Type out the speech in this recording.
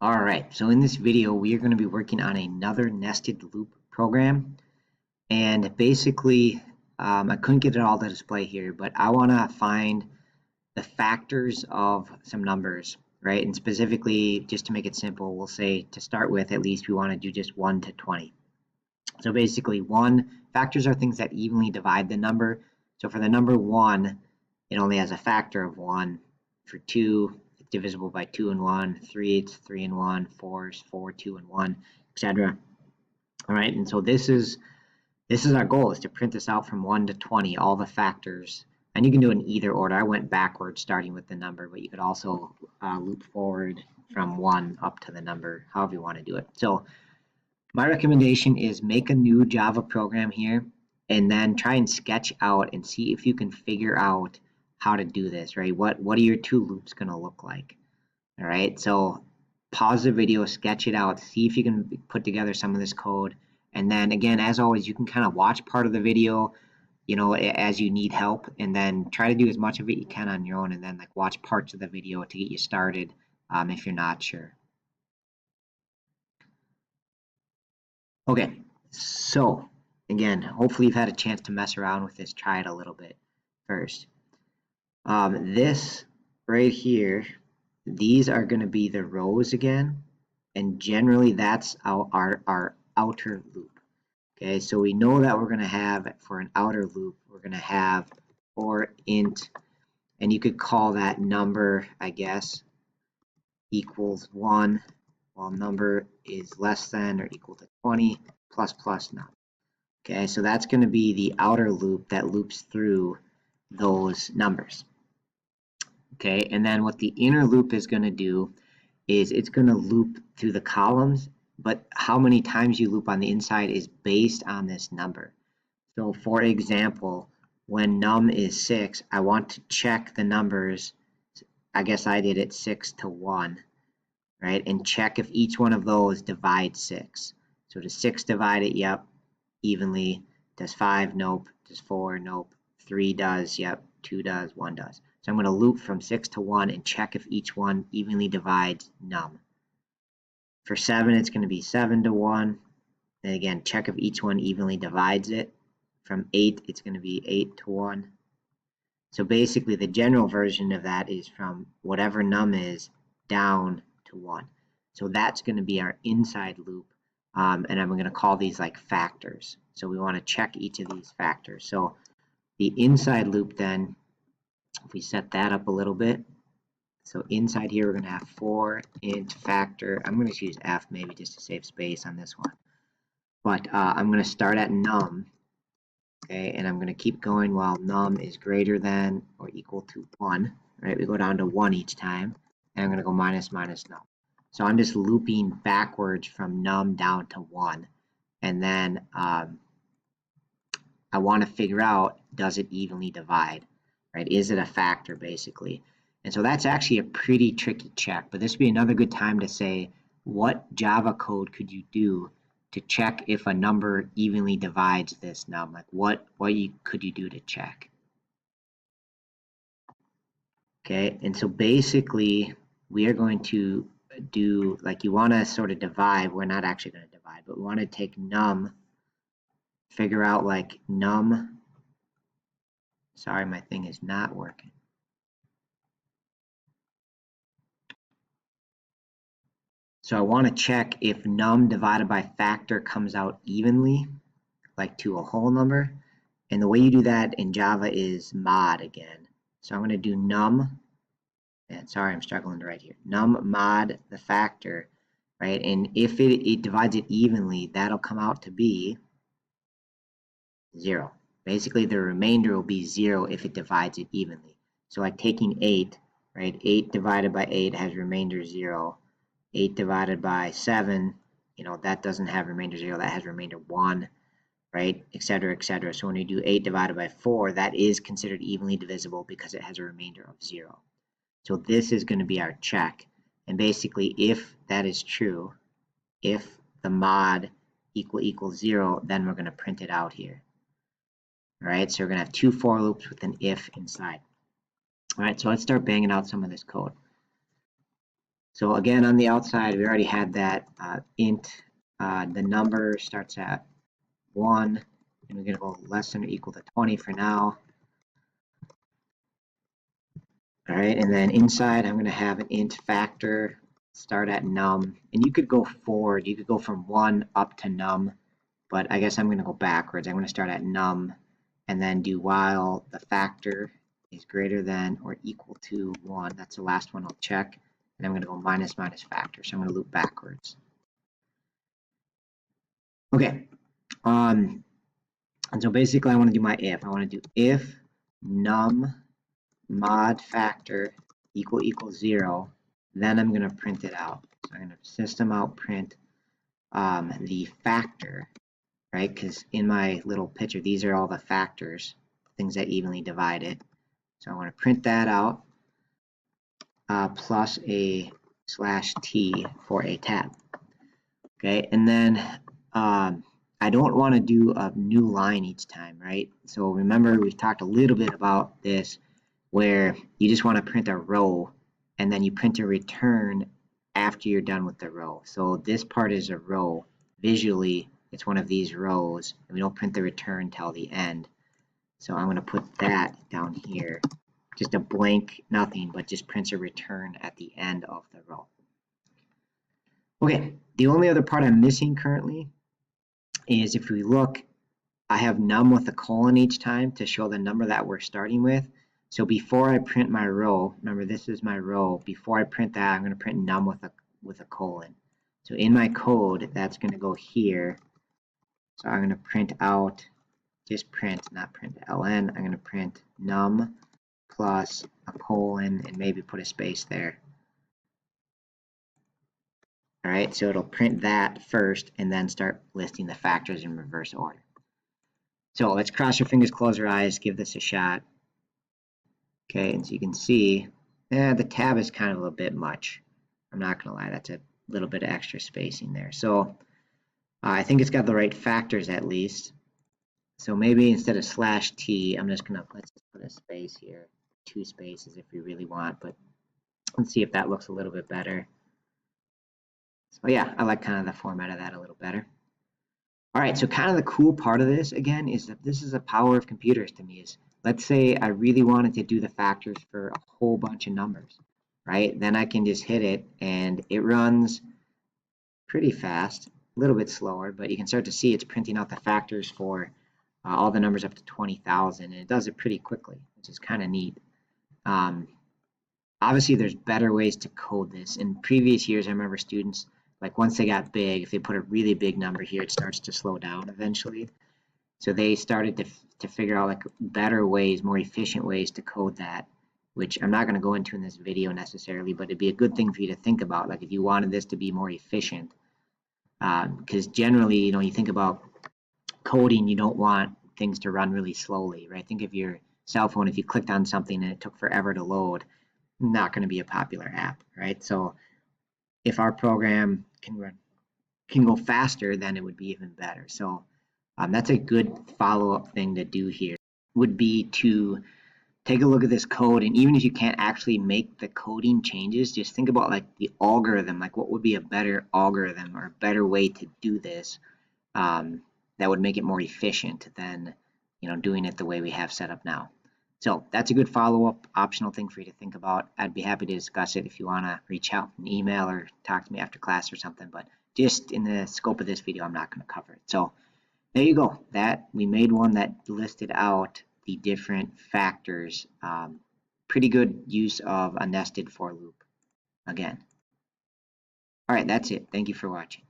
All right, so in this video, we are going to be working on another nested loop program. And basically, I couldn't get it all to display here, but I want to find the factors of some numbers, right? And specifically, just to make it simple, we'll say to start with, at least we want to do just 1 to 20. So basically, factors are things that evenly divide the number. So for the number 1, it only has a factor of 1. For 2, it's divisible by 2 and 1. 3, it's 3 and 1. 4 is 4, 2 and 1, etc. All right, and so this is our goal, is to print this out from 1 to 20, all the factors. And you can do it in either order. I went backwards starting with the number, but you could also loop forward from 1 up to the number, however you want to do it. So my recommendation is make a new Java program here and then try and sketch out and see if you can figure out how to do this, right? What are your two loops going to look like? All right, so pause the video, sketch it out, see if you can put together some of this code. And then again, as always, you can kind of watch part of the video, as you need help, and then try to do as much of it you can on your own, and then like watch parts of the video to get you started if you're not sure. Okay, so again, hopefully you've had a chance to mess around with this, try it a little bit first. This right here, these are going to be the rows again, and generally that's our outer loop. Okay, so we know that we're going to have, for an outer loop, we're going to have for int, and you could call that number, I guess, equals 1, while number is less than or equal to 20, plus plus num. Okay, so that's going to be the outer loop that loops through those numbers. Okay, and then what the inner loop is going to do is it's going to loop through the columns, but how many times you loop on the inside is based on this number. So for example, when num is 6, I want to check the numbers. I guess I did it 6 to 1, right? And check if each one of those divides 6. So does 6 divide it? Yep, evenly. Does 5? Nope. Does 4? Nope. 3 does? Yep. 2 does? 1 does. So I'm going to loop from 6 to 1 and check if each one evenly divides num. For 7, it's going to be 7 to 1. And again, check if each one evenly divides it. From 8, it's going to be 8 to 1. So basically, the general version of that is from whatever num is down to 1. So that's going to be our inside loop. And I'm going to call these like factors. So we want to check each of these factors. So the inside loop then, if we set that up a little bit, so inside here we're going to have for int factor. I'm going to choose F maybe just to save space on this one. But I'm going to start at num, okay, and I'm going to keep going while num is greater than or equal to 1. Right, we go down to 1 each time, and I'm going to go minus minus num. So I'm just looping backwards from num down to 1, and then I want to figure out, does it evenly divide, right? Is it a factor, basically? And so that's actually a pretty tricky check, but this would be another good time to say, what Java code could you do to check if a number evenly divides this num? Like what could you do to check? Okay, and so basically we are going to do, like, you want to sort of divide. We're not actually going to divide, but we want to take num, figure out like num. Sorry, my thing is not working. So I want to check if num divided by factor comes out evenly, like to a whole number. And the way you do that in Java is mod again. So I'm going to do num, and sorry, I'm struggling to write here. Num mod the factor, right? And if it divides it evenly, that'll come out to be 0. Basically, the remainder will be 0 if it divides it evenly. So like taking 8, right? 8 divided by 8 has remainder 0. 8 divided by 7, that doesn't have remainder 0, that has remainder 1, right, etc., etc. So when you do 8 divided by 4, that is considered evenly divisible because it has a remainder of 0. So this is going to be our check. And basically, if that is true, if the mod equals 0, then we're going to print it out here. All right, so we're going to have two for loops with an if inside. All right, so let's start banging out some of this code. So again, on the outside, we already had that int. The number starts at 1, and we're going to go less than or equal to 20 for now. All right, and then inside, I'm going to have an int factor start at num, and you could go forward. You could go from 1 up to num, but I guess I'm going to go backwards. I'm going to start at num and then do while the factor is greater than or equal to 1. That's the last one I'll check. And I'm going to go minus minus factor. So I'm going to loop backwards. Okay. And so basically I want to do my if. I want to do if num mod factor equals 0, then I'm going to print it out. So I'm going to system out print the factor, right? Because in my little picture, these are all the factors, things that evenly divide it. So I want to print that out plus a /t for a tab. Okay, and then I don't want to do a new line each time, right? So remember, we've talked a little bit about this where you just want to print a row and then you print a return after you're done with the row. So this part is a row. Visually, it's one of these rows, and we don't print the return till the end. So I'm going to put that down here. Just a blank nothing, but just prints a return at the end of the row. Okay, the only other part I'm missing currently is if we look, I have num with a colon each time to show the number that we're starting with. So before I print my row, remember this is my row, before I print that, I'm going to print num with a colon. So in my code, that's going to go here. So I'm going to print out, just print, not print ln, I'm going to print num plus a colon and maybe put a space there. All right, so it'll print that first and then start listing the factors in reverse order. So let's cross our fingers, close our eyes, give this a shot. Okay, and so you can see, the tab is kind of a bit much. I'm not gonna lie, that's a little bit of extra spacing there. So I think it's got the right factors at least. So maybe instead of /t, I'm just gonna, let's just put a space here, 2 spaces if we really want, but let's see if that looks a little bit better. So yeah, I like kind of the format of that a little better. All right, so kind of the cool part of this, again, is that this is a power of computers to me. Is let's say I really wanted to do the factors for a whole bunch of numbers, right? Then I can just hit it, and it runs pretty fast, a little bit slower, but you can start to see it's printing out the factors for all the numbers up to 20,000, and it does it pretty quickly, which is kind of neat. Obviously, there's better ways to code this. In previous years, I remember students, like once they got big, if they put a really big number here, it starts to slow down eventually. So they started to figure out like better ways, more efficient ways to code that, which I'm not going to go into in this video necessarily, but it'd be a good thing for you to think about, like if you wanted this to be more efficient. Because generally, you think about coding, you don't want things to run really slowly, right? Think of your cell phone, if you clicked on something and it took forever to load, not going to be a popular app, right? So if our program can go faster, then it would be even better. So that's a good follow-up thing to do here, would be to take a look at this code, and even if you can't actually make the coding changes, just think about like the algorithm, like what would be a better algorithm or a better way to do this that would make it more efficient than doing it the way we have set up now. So that's a good follow-up optional thing for you to think about. I'd be happy to discuss it if you want to reach out an email or talk to me after class or something, but just in the scope of this video, I'm not going to cover it. So there you go. That we made one that listed out the different factors. Pretty good use of a nested for loop again. All right, that's it. Thank you for watching.